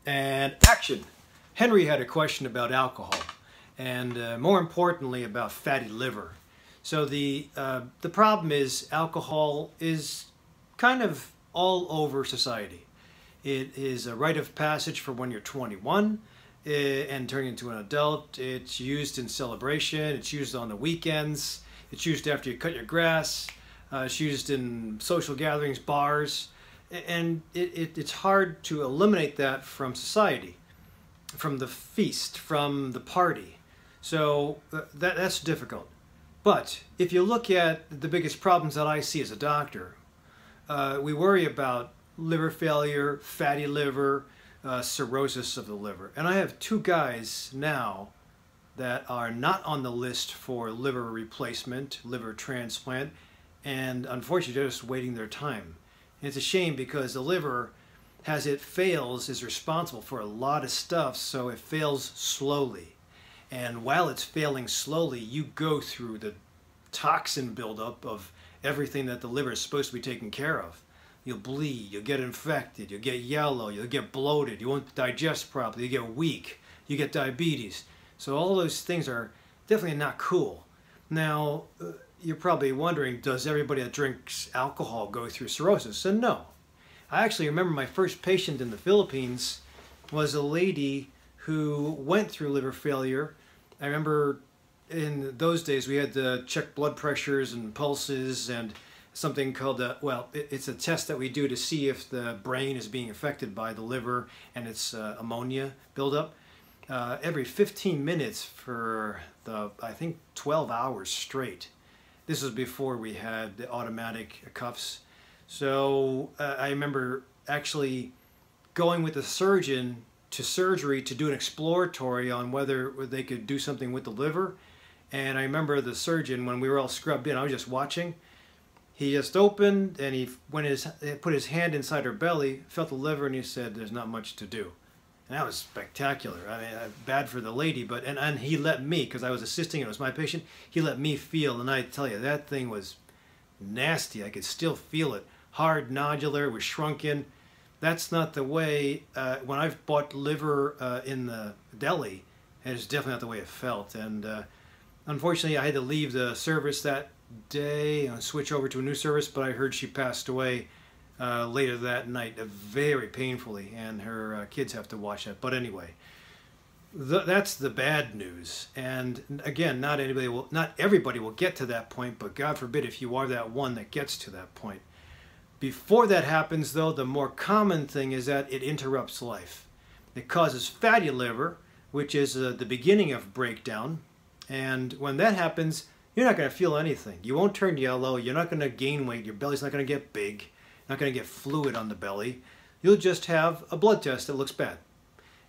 And action! Henry had a question about alcohol, and more importantly about fatty liver. So the problem is alcohol is kind of all over society. It is a rite of passage for when you're 21 and turning into an adult. It's used in celebration. It's used on the weekends. It's used after you cut your grass. It's used in social gatherings, bars. And it's hard to eliminate that from society, from the feast, from the party. So that's difficult. But if you look at the biggest problems that I see as a doctor, we worry about liver failure, fatty liver, cirrhosis of the liver. And I have two guys now that are not on the list for liver replacement, liver transplant, and unfortunately they're just waiting their time. And it's a shame because the liver, as it fails, is responsible for a lot of stuff, so it fails slowly. And while it's failing slowly, you go through the toxin buildup of everything that the liver is supposed to be taking care of. You'll bleed, you'll get infected, you'll get yellow, you'll get bloated, you won't digest properly, you get weak, you get diabetes. So all those things are definitely not cool. Now, you're probably wondering, does everybody that drinks alcohol go through cirrhosis? And no. I actually remember my first patient in the Philippines was a lady who went through liver failure. I remember in those days we had to check blood pressures and pulses and something called, it's a test that we do to see if the brain is being affected by the liver and its ammonia buildup. Every 15 minutes for I think 12 hours straight. This was before we had the automatic cuffs. So I remember actually going with the surgeon to surgery to do an exploratory on whether they could do something with the liver. And I remember the surgeon, when we were all scrubbed in, I was just watching. He just opened and he put his hand inside her belly, felt the liver, and he said, "There's not much to do." And that was spectacular. I mean, bad for the lady, but and he let me, because I was assisting, it was my patient, he let me feel, and I tell you, that thing was nasty. I could still feel it. Hard, nodular, it was shrunken. That's not the way, when I've bought liver in the deli, it is definitely not the way it felt. And unfortunately, I had to leave the service that day and switch over to a new service, but I heard she passed away later that night, very painfully, and her kids have to watch that. But anyway, that's the bad news. And again, not everybody will get to that point, but God forbid if you are that one that gets to that point. Before that happens, though, the more common thing is that it interrupts life. It causes fatty liver, which is the beginning of breakdown. And when that happens, you're not going to feel anything. You won't turn yellow. You're not going to gain weight. Your belly's not going to get big. You're not going to get fluid on the belly. You'll just have a blood test that looks bad.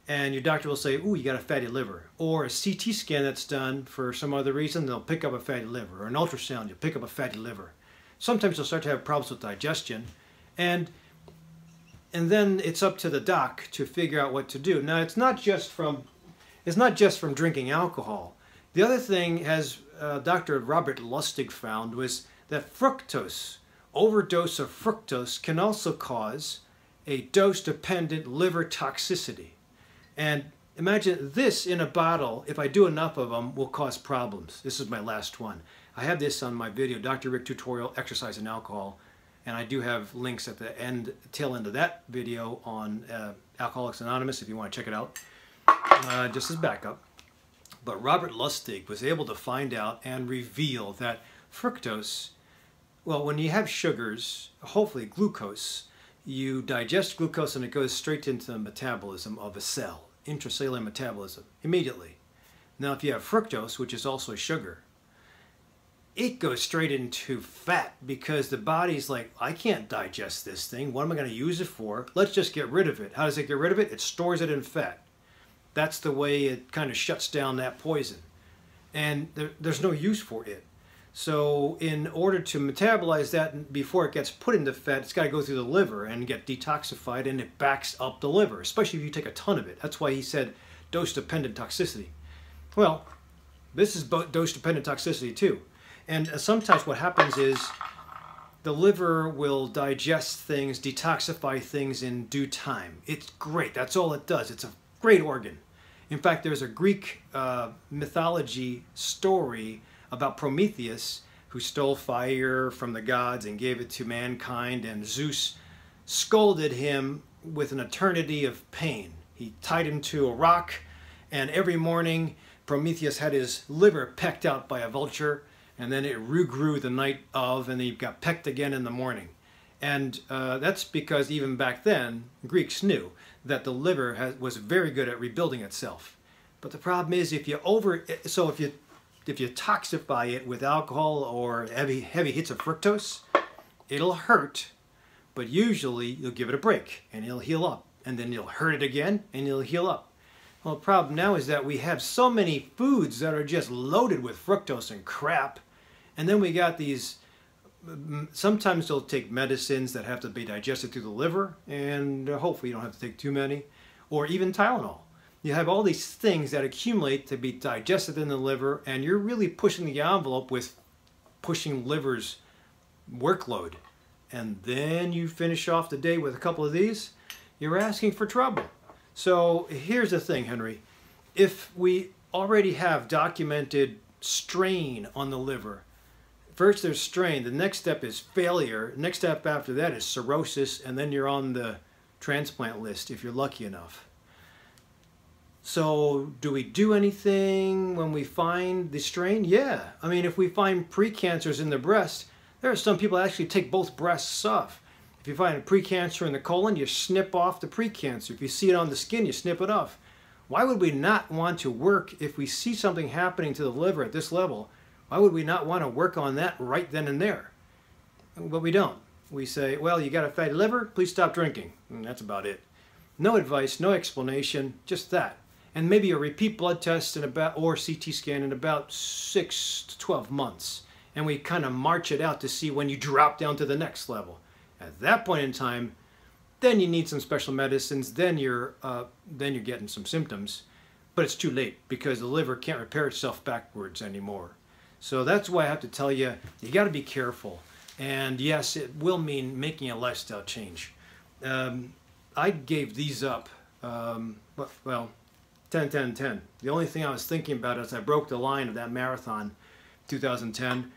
And your doctor will say, "Ooh, you got a fatty liver." Or a CT scan that's done for some other reason, they'll pick up a fatty liver. Or an ultrasound, you'll pick up a fatty liver. Sometimes you'll start to have problems with digestion. And then it's up to the doc to figure out what to do. Now, it's not just from drinking alcohol. The other thing, as Dr. Robert Lustig found, was that fructose, overdose of fructose, can also cause a dose-dependent liver toxicity. And imagine this in a bottle, if I do enough of them, will cause problems. This is my last one. I have this on my video, DrRic tutorial, exercise and alcohol, and I do have links at the tail end of that video on Alcoholics Anonymous if you want to check it out, just as backup. But Robert Lustig was able to find out and reveal that fructose, well, when you have sugars, hopefully glucose, you digest glucose and it goes straight into the metabolism of a cell, intracellular metabolism, immediately. Now, if you have fructose, which is also a sugar, it goes straight into fat because the body's like, I can't digest this thing. What am I going to use it for? Let's just get rid of it. How does it get rid of it? It stores it in fat. That's the way it kind of shuts down that poison. And there's no use for it. So in order to metabolize that before it gets put into fat, it's got to go through the liver and get detoxified, and it backs up the liver, especially if you take a ton of it. That's why he said dose-dependent toxicity. Well, this is dose-dependent toxicity too. And sometimes what happens is the liver will digest things, detoxify things in due time. It's great. That's all it does. It's a great organ. In fact, there's a Greek mythology story about Prometheus, who stole fire from the gods and gave it to mankind, and Zeus scolded him with an eternity of pain. He tied him to a rock, and every morning Prometheus had his liver pecked out by a vulture, and then it regrew the night of, and he got pecked again in the morning. And that's because even back then, Greeks knew that the liver was very good at rebuilding itself. But the problem is, if you toxify it with alcohol or heavy hits of fructose, it'll hurt, but usually you'll give it a break and it'll heal up, and then you'll hurt it again and it'll heal up. Well, the problem now is that we have so many foods that are just loaded with fructose and crap, and then we got these, sometimes they'll take medicines that have to be digested through the liver, and hopefully you don't have to take too many, or even Tylenol. You have all these things that accumulate to be digested in the liver, and you're really pushing the envelope with pushing liver's workload. And then you finish off the day with a couple of these, you're asking for trouble. So here's the thing, Henry. If we already have documented strain on the liver, first there's strain, the next step is failure, next step after that is cirrhosis, and then you're on the transplant list if you're lucky enough. So do we do anything when we find the strain? Yeah. I mean, if we find precancers in the breast, there are some people that actually take both breasts off. If you find a precancer in the colon, you snip off the precancer. If you see it on the skin, you snip it off. Why would we not want to work, if we see something happening to the liver at this level, why would we not want to work on that right then and there? But we don't. We say, well, you got a fatty liver, please stop drinking. And that's about it. No advice, no explanation, just that. And maybe a repeat blood test or CT scan in about 6 to 12 months. And we kind of march it out to see when you drop down to the next level. At that point in time, then you need some special medicines, then you're getting some symptoms. But it's too late because the liver can't repair itself backwards anymore. So that's why I have to tell you, you got to be careful. And yes, it will mean making a lifestyle change. I gave these up, well, 10, 10, 10. The only thing I was thinking about as I broke the line of that marathon 2010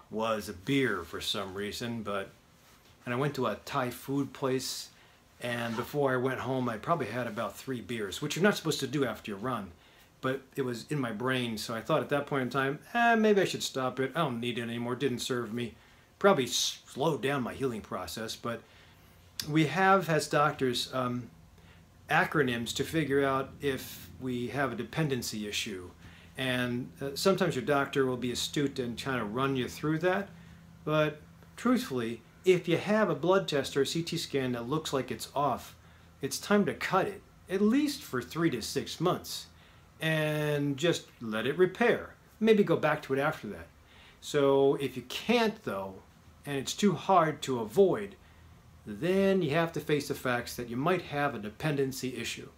was a beer for some reason, and I went to a Thai food place, and before I went home I probably had about 3 beers, which you're not supposed to do after you run, but it was in my brain, so I thought at that point in time, maybe I should stop it. I don't need it anymore, it didn't serve me. Probably slowed down my healing process, but we have, as doctors, acronyms to figure out if we have a dependency issue. And sometimes your doctor will be astute and trying to run you through that. But truthfully, if you have a blood test or a CT scan that looks like it's off, it's time to cut it, at least for 3 to 6 months. And just let it repair. Maybe go back to it after that. So if you can't though, and it's too hard to avoid, then you have to face the facts that you might have a dependency issue.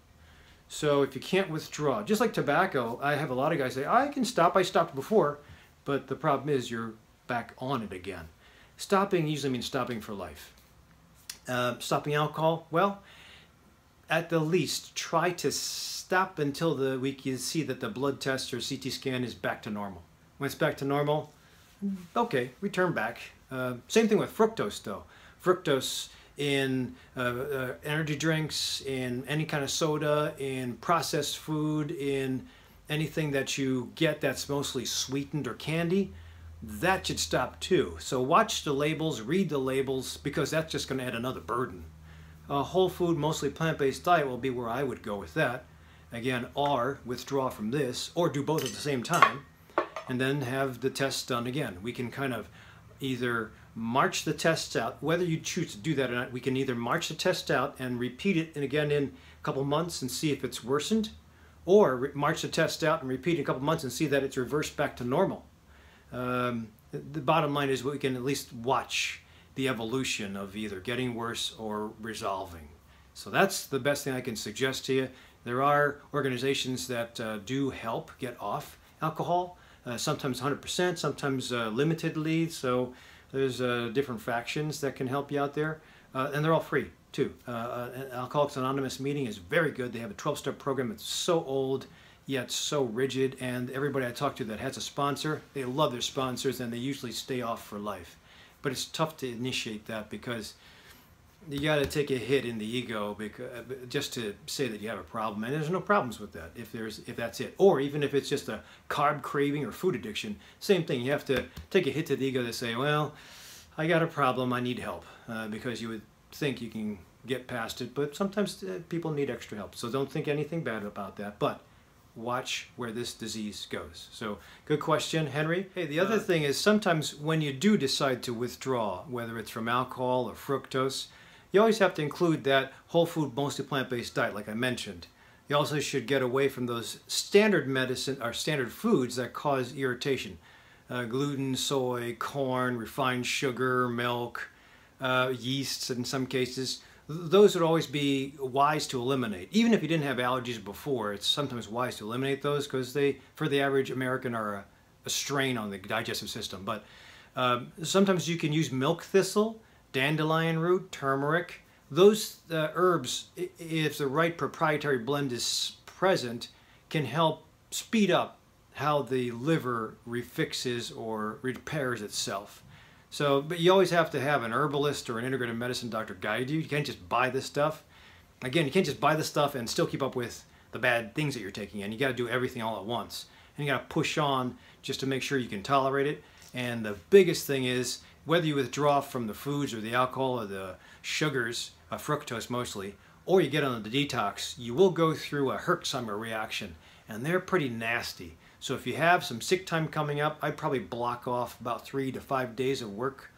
So if you can't withdraw, just like tobacco, I have a lot of guys say, I can stop, I stopped before, but the problem is you're back on it again. Stopping usually means stopping for life. Stopping alcohol, well, at the least, try to stop until we can see that the blood test or CT scan is back to normal. When it's back to normal, okay, return back. Same thing with fructose though. Fructose in energy drinks, in any kind of soda, in processed food, in anything that you get that's mostly sweetened or candy, that should stop too. So watch the labels, read the labels, because that's just going to add another burden. A whole food, mostly plant-based diet will be where I would go with that. Again, or withdraw from this, or do both at the same time, and then have the tests done again. We can kind of either march the tests out, whether you choose to do that or not, we can either march the test out and repeat it again in a couple months and see if it's worsened, or march the test out and repeat it in a couple months and see that it's reversed back to normal. The bottom line is we can at least watch the evolution of either getting worse or resolving. So that's the best thing I can suggest to you. There are organizations that do help get off alcohol, sometimes 100%, sometimes limitedly. So There's different factions that can help you out there, and they're all free too. Alcoholics Anonymous meeting is very good. They have a 12-step program. It's so old, yet so rigid, and everybody I talk to that has a sponsor, they love their sponsors, and they usually stay off for life. But it's tough to initiate that because you got to take a hit in the ego just to say that you have a problem, and there's no problems with that if that's it. Or even if it's just a carb craving or food addiction, same thing. You have to take a hit to the ego to say, well, I got a problem, I need help, because you would think you can get past it, but sometimes people need extra help. So don't think anything bad about that, but watch where this disease goes. So good question, Henry. Hey, the other thing is sometimes when you do decide to withdraw, whether it's from alcohol or fructose, you always have to include that whole food, mostly plant-based diet, like I mentioned. You also should get away from those standard medicine or standard foods that cause irritation. Gluten, soy, corn, refined sugar, milk, yeasts in some cases. Those would always be wise to eliminate. Even if you didn't have allergies before, it's sometimes wise to eliminate those because they, for the average American, are a strain on the digestive system. But sometimes you can use milk thistle, dandelion root, turmeric. Those herbs, if the right proprietary blend is present, can help speed up how the liver refixes or repairs itself. So, but you always have to have an herbalist or an integrative medicine doctor guide you. You can't just buy this stuff. Again, you can't just buy this stuff and still keep up with the bad things that you're taking in. You got to do everything all at once. And you got to push on just to make sure you can tolerate it. And the biggest thing is, whether you withdraw from the foods or the alcohol or the sugars, fructose mostly, or you get on the detox, you will go through a Herxheimer reaction. And they're pretty nasty. So if you have some sick time coming up, I'd probably block off about 3 to 5 days of work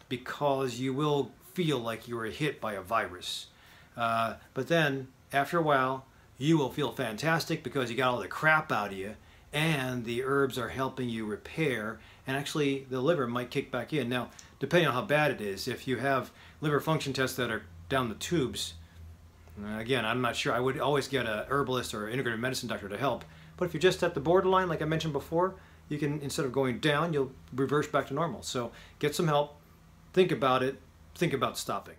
because you will feel like you were hit by a virus. But then, after a while, you will feel fantastic because you got all the crap out of you and the herbs are helping you repair, and actually the liver might kick back in. Now, depending on how bad it is, if you have liver function tests that are down the tubes, again, I'm not sure. I would always get an herbalist or integrative medicine doctor to help. But if you're just at the borderline, like I mentioned before, you can, instead of going down, you'll reverse back to normal. So get some help, think about it, think about stopping.